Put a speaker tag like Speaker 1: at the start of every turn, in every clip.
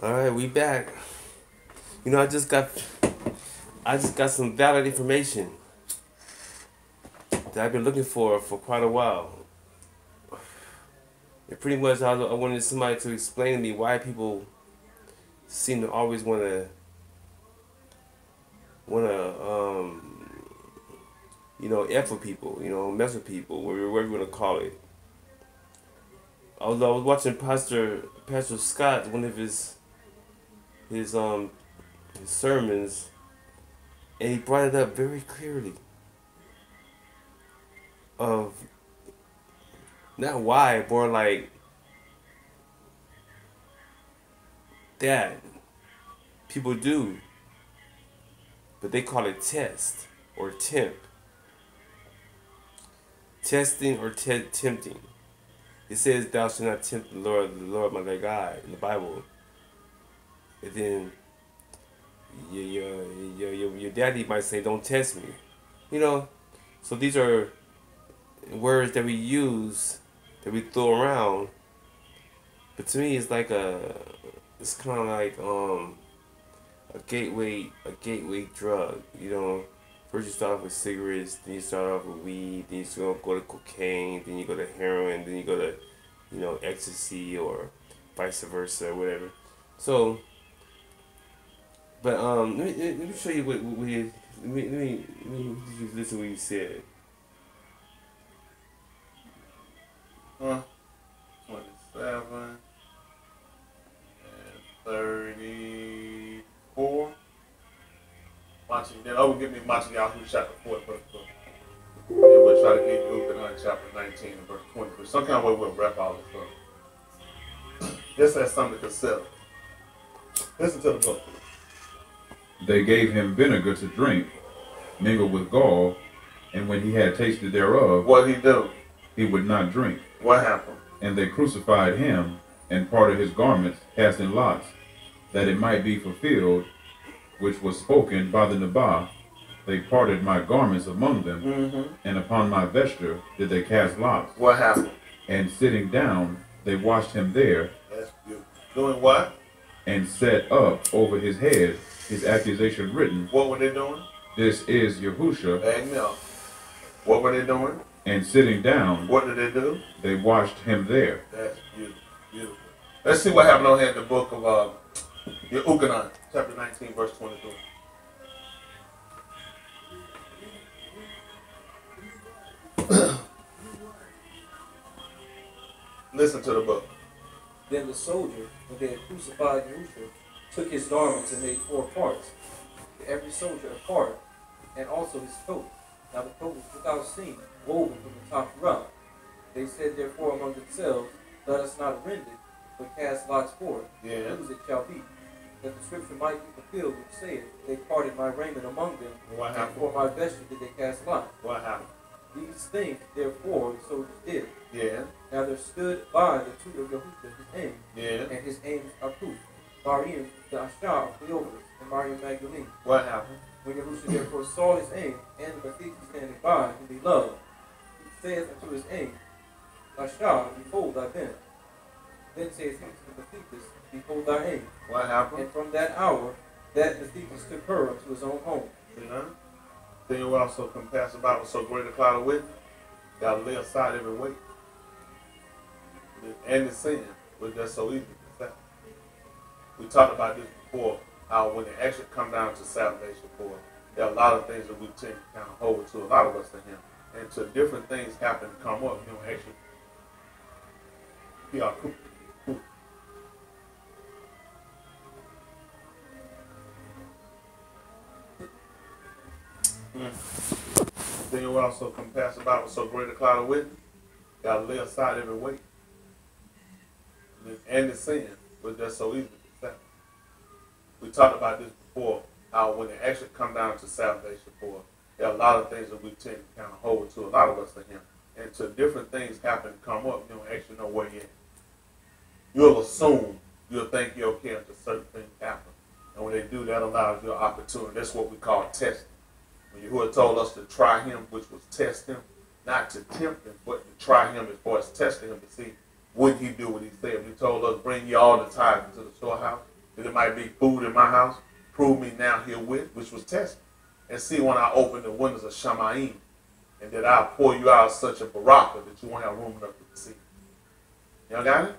Speaker 1: All right, we back. You know, I just got some valid information that I've been looking for quite a while. And pretty much, I wanted somebody to explain to me why people seem to always wanna f with people, mess with people, whatever you wanna call it. Although I was watching Pastor Scott, one of his um his sermons, and he brought it up very clearly of not why, more like that people do, but they call it test or tempt, testing or tempting. It says, "Thou shalt not tempt the Lord my thy God" in the Bible, and then your daddy might say, "Don't test me," you know. So these are words that we use, that we throw around, but to me, it's kind of like a gateway drug. First you start off with cigarettes, then you start off with weed, then you go to cocaine, then you go to heroin, then you go to ecstasy or vice versa or whatever. So, but let me show you what you let me just listen to what you said.
Speaker 2: 27 and 34. Then over give me Yahoo chapter 4 verse 2. And we'll try to get Yndks chapter 19 and verse 20. But some kind of way we'll wrap all this up. Just as something to consider. Listen to the book.
Speaker 3: They gave him vinegar to drink, mingled with gall, and when he had tasted thereof,
Speaker 2: what he do?
Speaker 3: He would not drink.
Speaker 2: What happened?
Speaker 3: And they crucified him, and parted his garments, casting lots, that it might be fulfilled, which was spoken by the Nabbah. They parted my garments among them, and upon my vesture did they cast lots.
Speaker 2: What happened?
Speaker 3: And sitting down, they washed him there.
Speaker 2: That's beautiful. Doing what?
Speaker 3: And set up over his head his accusation written.
Speaker 2: What were they doing?
Speaker 3: This is Yahusha.
Speaker 2: Amen. What were they doing?
Speaker 3: And sitting down,
Speaker 2: what did they do?
Speaker 3: They washed him there.
Speaker 2: That's beautiful. Beautiful. Let's see what happened on here in the book of Yndks, chapter 19, verse 22. Listen to the book.
Speaker 4: Then the soldier, when they had crucified Yahushua, took his garments and made 4 parts, to every soldier a part, and also his coat. Now the coat was without seam, woven from the top round. They said therefore among themselves, let us not rend it, but cast lots for it, whose it shall be. That the scripture might be fulfilled, which saith, they parted my raiment among them, and for my vesture did they cast lots.
Speaker 2: What happened?
Speaker 4: These things, therefore, the soldiers did.
Speaker 2: Yeah.
Speaker 4: Now there stood by the tutor of Yahushua his aim,
Speaker 2: yeah.
Speaker 4: And his aims are proof. Mariam, the Ashar of Cleopas, and Mariam Magdalene.
Speaker 2: What happened?
Speaker 4: When Yahushua therefore saw his aim, and the Baptiste standing by, whom he loved, he saith unto his aim, Ashar, behold thy bent. Then saith he to the Baptiste, behold thy aim.
Speaker 2: What happened?
Speaker 4: And from that hour, that Baptiste took her unto his own home.
Speaker 2: You know? Then you also can pass about with so great a cloud of witness, gotta lay aside every weight. And the sin, which that's so easy to accept. We talked about this before, how when it actually come down to salvation for, there are a lot of things that we tend to kind of hold to, a lot of us to him. And to different things happen to come up, actually be our cool. Then you also can pass about with so great a cloud of witness, gotta lay aside every weight. And the sin, but that's so easy to accept. We talked about this before, how when it actually come down to salvation for, there are a lot of things that we tend to kind of hold to, a lot of us to him. And to different things happen to come up, you don't actually know where you're at. You'll assume, you'll think you're okay until certain things happen. And when they do, that allows you an opportunity. That's what we call testing. When Yahuwah told us to try him, which was test him, not to tempt him, but to try him as far as testing him to see would he do what he said. He told us, bring ye all the tithes into the storehouse, that it might be food in my house. Prove me now herewith, which was testing. And see when I open the windows of Shamayim, and that I'll pour you out such a baraka that you won't have room enough to receive. Y'all got it?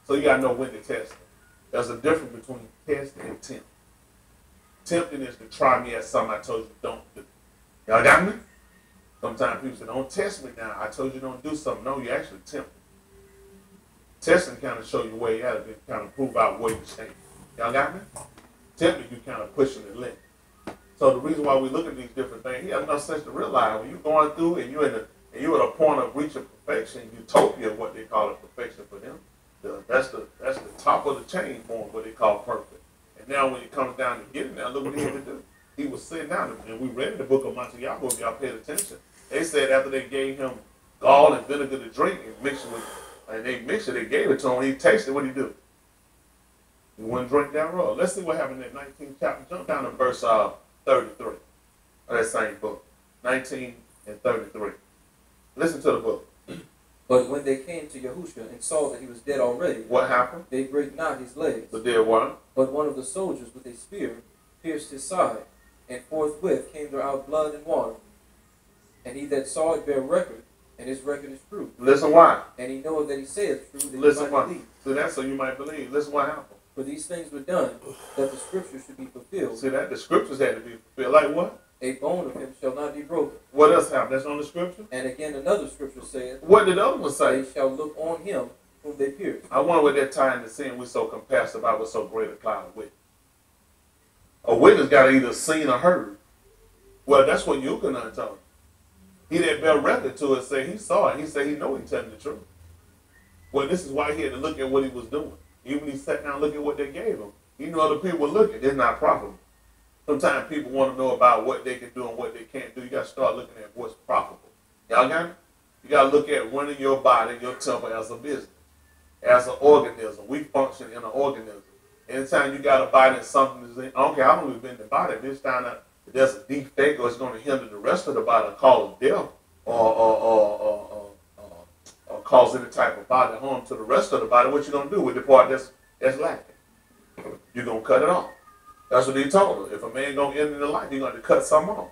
Speaker 2: So you got to know when to test. There's a difference between test and tempt. Tempting is to try me at something I told you don't do. Y'all got me? Sometimes people say, don't test me now. I told you don't do something. No, you actually tempt me. Testing kind of show you where you at, and kind of prove out where you stand. Y'all got me? Tempting, you kind of pushing the limit. So the reason why we look at these different things, he has no sense to realize when you're going through and you're at a point of reaching perfection, utopia, what they call it, perfection for them. That's the top of the chain for them, what they call perfect. And now when it comes down to getting there, look what he had to do. He was sitting down, and we read in the book of Montiago, if y'all paid attention. They said after they gave him gall and vinegar to drink and mixed it with, and they mixed it, they gave it to him, he tasted, what he do? He wouldn't drink that raw. Let's see what happened in 19th chapter. Jump down to verse 33 of that same book. 19 and 33. Listen to the book.
Speaker 4: But when they came to Yahusha and saw that he was dead already,
Speaker 2: what happened?
Speaker 4: they brake not his legs.
Speaker 2: But did what?
Speaker 4: But one of the soldiers with a spear pierced his side, and forthwith came there out blood and water. And he that saw it bare record, and his record is true.
Speaker 2: Listen why?
Speaker 4: And he knoweth that he saith true, that
Speaker 2: Listen
Speaker 4: he
Speaker 2: why?
Speaker 4: might believe.
Speaker 2: So that's so you might believe. Listen what happened.
Speaker 4: For these things were done, that the scripture should be fulfilled.
Speaker 2: See that? The scriptures had to be fulfilled. Like what?
Speaker 4: A bone of him shall not be broken.
Speaker 2: What else happened? That's on the scripture?
Speaker 4: And again another scripture saith,
Speaker 2: What did the other one say?
Speaker 4: they shall look on him whom they pierced.
Speaker 2: I wonder what that time to sin we're so compassed about with so great a cloud of witness. A witness got to either seen or heard. Well, that's what you can told. He that bear record to it say he saw it. He said he know he telling the truth. Well, this is why he had to look at what he was doing. Even when he sat down and look at what they gave him. He knew other people were looking. It's not profitable. Sometimes people want to know about what they can do and what they can't do. You got to start looking at what's profitable. Y'all got it? You got to look at running your body, your temple as a business, as an organism. We function in an organism. Anytime you got a body and something is in, I don't care how long we've been in the body, if it's found out that there's a defect or it's going to hinder the rest of the body, cause death or cause any type of body harm to the rest of the body, what you going to do with the part that's lacking? You're going to cut it off. That's what he told her. If a man going to end in the life, he's going to cut something off.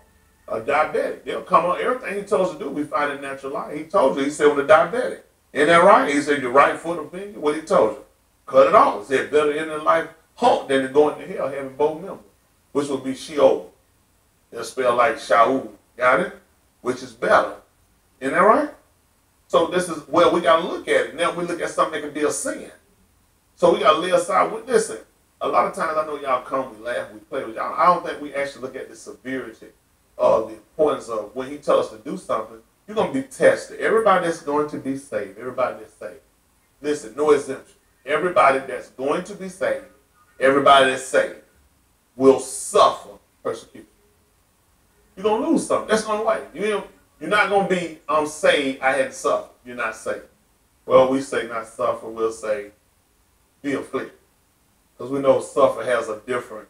Speaker 2: A diabetic, they'll come on. Everything he told us to do, we find in natural life. He told you, he said, with a diabetic. Isn't that right? He said, your right foot or finger, what he told you? Cut it off. He said, better end in life halt than to go into hell having both members, which would be Sheol. They'll spell like Shaul. Got it? Which is better. Isn't that right? So this is where we got to look at it. Now we look at something that can be a sin. So we got to lay aside with this. A lot of times I know y'all come, we laugh, we play with y'all. I don't think we actually look at the severity of the importance of when he tells us to do something, you're going to be tested. Everybody that's going to be saved, everybody that's saved. Listen, no exemption. Everybody that's going to be saved, everybody that's saved, will suffer persecution. You're going to lose something. That's going to wait. You're not going to be, I'm saved, I had to suffer. You're not saved. Well, we say not suffer, we'll say be afflicted. Because we know suffer has a different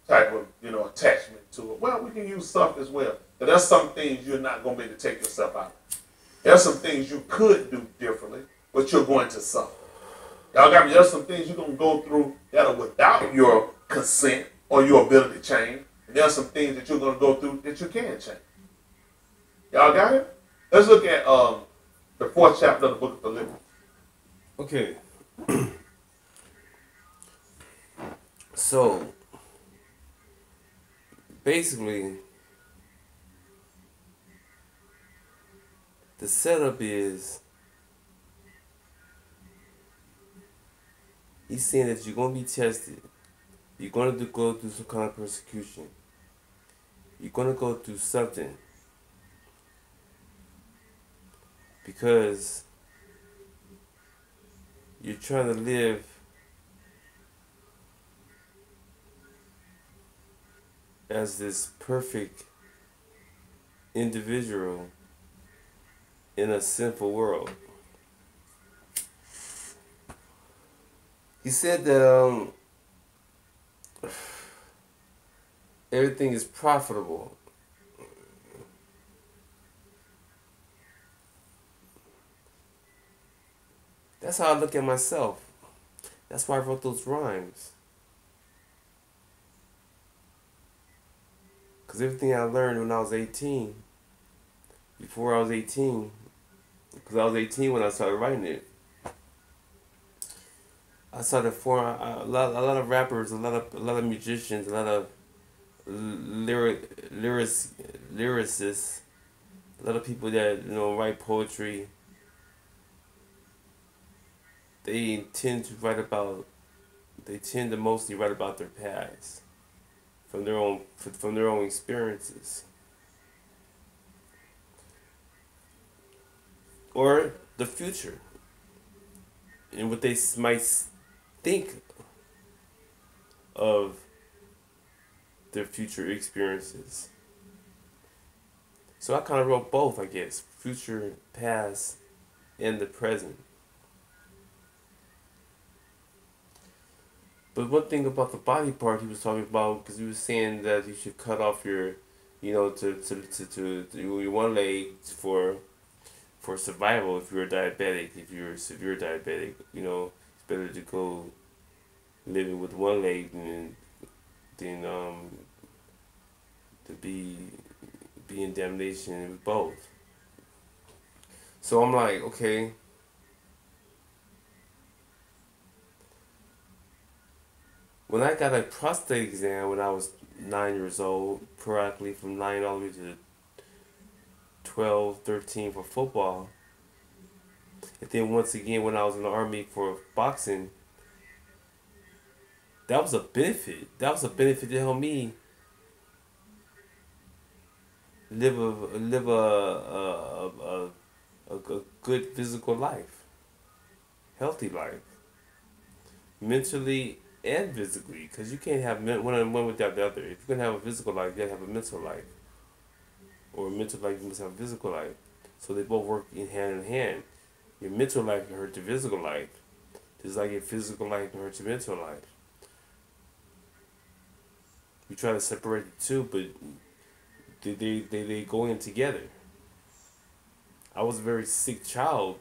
Speaker 2: type of, attachment to it. Well, we can use suffer as well. But there's some things you're not going to be able to take yourself out of. There's some things you could do differently, but you're going to suffer. Y'all got me? There's some things you're going to go through that are without your consent or your ability to change. And there's some things that you're going to go through that you can change. Y'all got it? Let's look at the 4th chapter of the book of Philippians.
Speaker 1: Okay. So, basically, the setup is, he's saying that you're going to be tested. You're going to go through some kind of persecution. You're going to go through something. Because you're trying to live as this perfect individual in a sinful world. He said that everything is profitable. That's how I look at myself. That's why I wrote those rhymes. Because everything I learned when I was 18, before I was 18, because I was 18 when I started writing it, I started forming a lot of rappers, a lot of musicians, a lot of lyric, lyricists, a lot of people that write poetry. They tend to write about. They tend to mostly write about their past, from their own experiences, or the future, and what they might think of their future experiences. So I kind of wrote both, I guess, future, past, and the present. But one thing about the body part he was talking about, because he was saying that you should cut off your, to your one leg for survival if you're diabetic. If you're a severe diabetic, it's better to go living with one leg than to be in damnation with both. So I'm like, okay. When I got a prostate exam when I was 9 years old, periodically from 9 all the way to 12, 13 for football, and then once again when I was in the Army for boxing, that was a benefit. That was a benefit to help me live a good physical life, healthy life, mentally and physically, because you can't have one without the other. If you're gonna have a physical life, you gotta have a mental life, or a mental life, you must have a physical life. So they both work in hand. Your mental life can hurt your physical life, just like your physical life can hurt your mental life. You try to separate the two, but they go in together. I was a very sick child.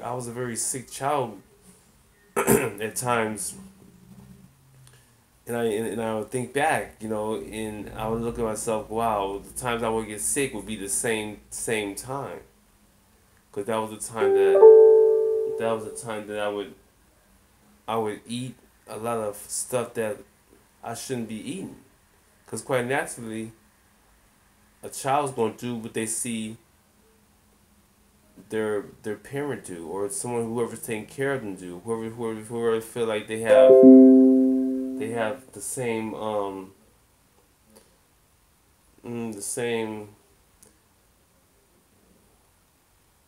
Speaker 1: I was a very sick child at times, and I would think back, and I would look at myself. Wow, the times I would get sick would be the same time, because that was the time that I would eat a lot of stuff that I shouldn't be eating, because quite naturally, a child's gonna do what they see their parent do, or whoever's taking care of them do, whoever feel like they have the same the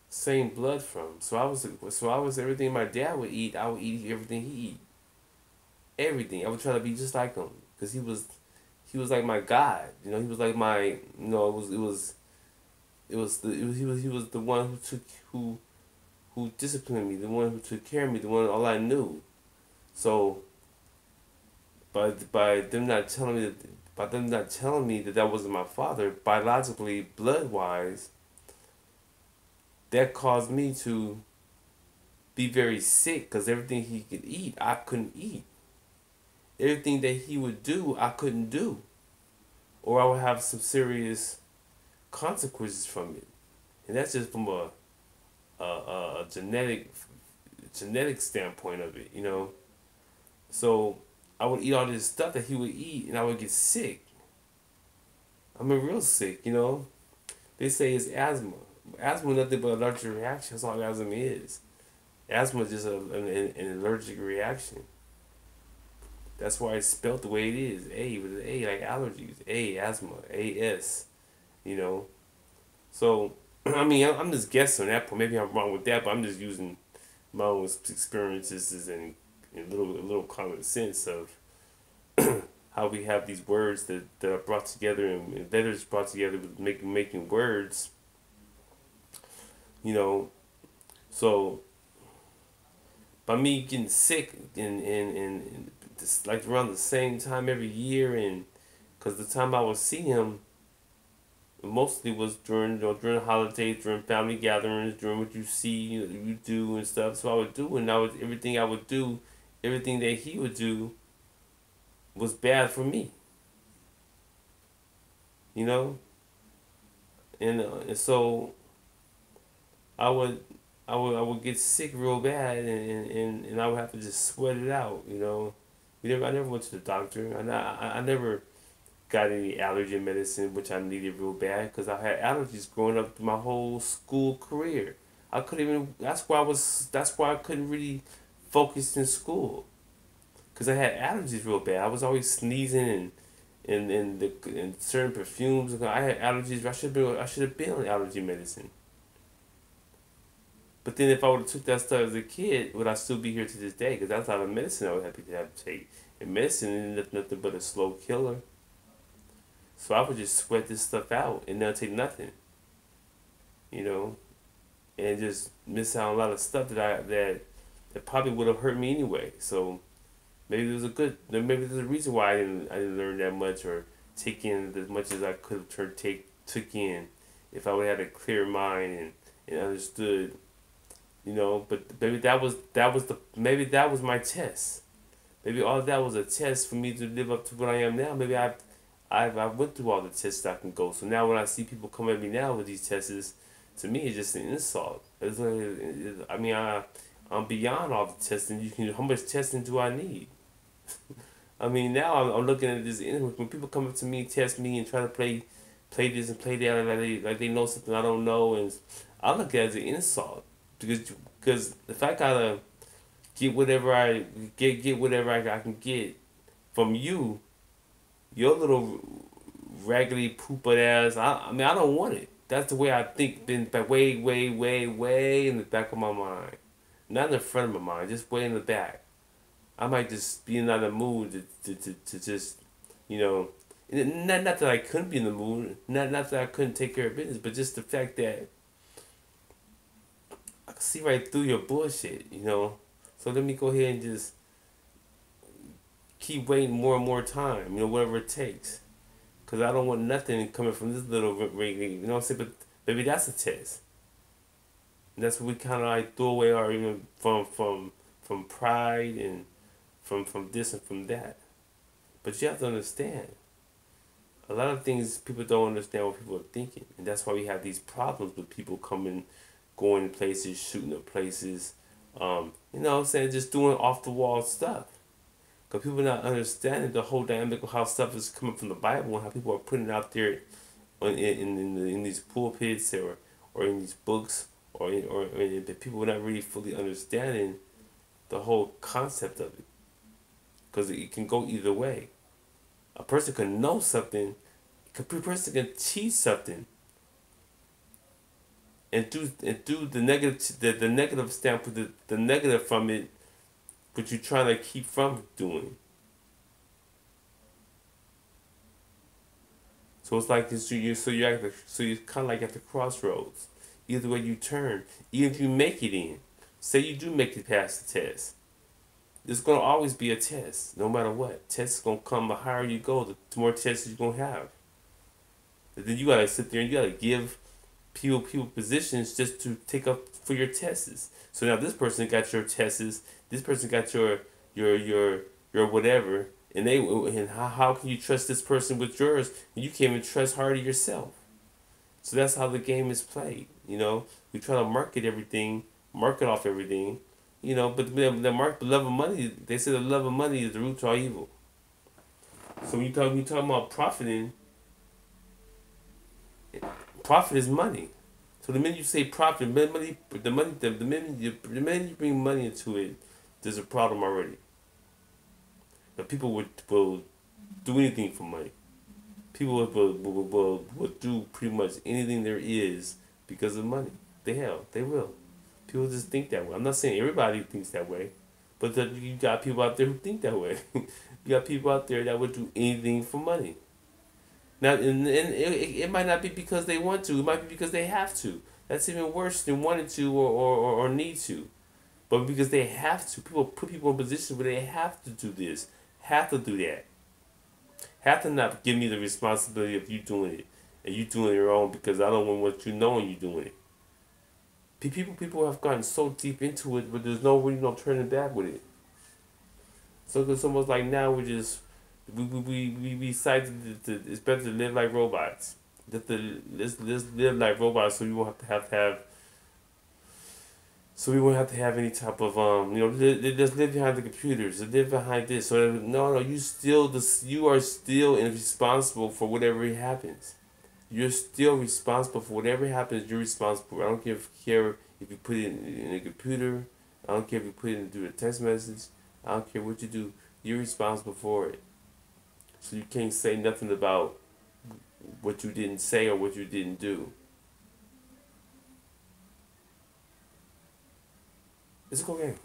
Speaker 1: same blood from. So I was everything my dad would eat. I would eat everything he eat. Everything. I would try to be just like him, because he was like my God. He was like my he was the one who disciplined me, the one who took care of me, the one all I knew. So by them not telling me that wasn't my father, biologically, blood wise, that caused me to be very sick, because everything he could eat, I couldn't eat. Everything that he would do, I couldn't do, or I would have some serious consequences from it, and that's just from a genetic standpoint of it, So I would eat all this stuff that he would eat, and I would get sick. I mean, real sick, They say it's asthma. Asthma is nothing but an allergic reaction. That's all asthma is. Asthma is just an allergic reaction. That's why it's spelled the way it is. A with an A, like allergies. A, asthma. A-S. So, I mean, I'm just guessing on that point. Maybe I'm wrong with that, but I'm just using my own experiences and a little common sense of how we have these words that are brought together, and letters brought together with making words. So by me getting sick and just like around the same time every year, and because the time I would see him mostly was during during holidays, during family gatherings, during what you see, you do and stuff. So I would do, and everything I would do, everything that he would do was bad for me. you know, and so I would I would get sick real bad, and I would have to just sweat it out, you know. I never went to the doctor. I never got any allergy medicine, which I needed real bad because I had allergies growing up through my whole school career. I couldn't even. That's why I was. That's why I couldn't really focus in school because I had allergies real bad. I was always sneezing and certain perfumes. I had allergies. I should have been on allergy medicine. But then if I would have took that stuff as a kid, would I still be here to this day? Because that's not a medicine I would have to take. And medicine is nothing but a slow killer. So I would just sweat this stuff out and not take nothing, you know, and just miss out on a lot of stuff that probably would have hurt me anyway. So maybe there's a reason why I didn't learn that much or take in as much as I could have took in if I would have had a clear mind and understood, you know. But maybe maybe that was my test. Maybe all that was a test for me to live up to what I am now. Maybe I went through all the tests I can go. So now when I see people come at me now with these tests, to me it's just an insult. I mean, I'm beyond all the testing. How much testing do I need? I mean, now I'm looking at this. When people come up to me, test me, and try to play this and play that, like they know something I don't know, and I look at it as an insult because if I gotta get whatever I can get from you, your little raggedy pooped ass. I mean, I don't want it. That's the way I think. Been back way in the back of my mind, not in the front of my mind, just way in the back. I might just be in another mood to just, you know, not that I couldn't be in the mood, not that I couldn't take care of business, but just the fact that I can see right through your bullshit, you know. So let me go ahead and just keep waiting more and more time, you know, whatever it takes. Because I don't want nothing coming from this little ring, you know what I'm saying? But maybe that's a test. And that's what we kind of like throw away our, you know, from pride and from this and from that. But you have to understand, a lot of things people don't understand what people are thinking. And that's why we have these problems with people coming, going places, shooting up places, you know what I'm saying, just doing off the wall stuff. Because people not understanding the whole dynamic of how stuff is coming from the Bible and how people are putting it out there in these pulpits or in these books or people are not really fully understanding the whole concept of it. Because it can go either way. A person can know something, a person can teach something, and do the negative stamp with the negative from it, but you're trying to keep from doing. So it's like this. You're kind of like at the crossroads. Either way you turn, even if you make it in, say you do make it past the test. There's gonna always be a test, no matter what. Tests gonna come. The higher you go, the more tests you're gonna have. And then you gotta sit there and you gotta give people positions just to take up for your tests. So now this person got your tests. This person got your whatever, and how can you trust this person with yours and you can't even trust hardly yourself? So that's how the game is played. You know, we try to market off everything. You know, but the love of money. They say the love of money is the root to all evil. So when you talking about profiting, profit is money. So the minute you say profit, the minute you bring money into it, there's a problem already. The people will do anything for money. People will do pretty much anything there is because of money. They will. People just think that way. I'm not saying everybody thinks that way, but you got people out there who think that way. You got people out there that would do anything for money. Now, and it might not be because they want to. It might be because they have to. That's even worse than wanting to or need to. But because they have to. People put people in positions where they have to do this, have to do that. Have to not give me the responsibility of you doing it. And you doing it your own because I don't want you knowing you doing it. People have gotten so deep into it, but there's no turning back with it. So it's almost like now we're just We decided to it's better to live like robots. Let's live like robots so we won't have to have so we won't have to have any type of just live behind the computers, live behind this. So no, you are still responsible for whatever happens. You're still responsible for whatever happens. You're responsible. I don't care if you put it in a computer. I don't care if you put it through a text message. I don't care what you do. You're responsible for it. So you can't say nothing about what you didn't say or what you didn't do. It's a cool game.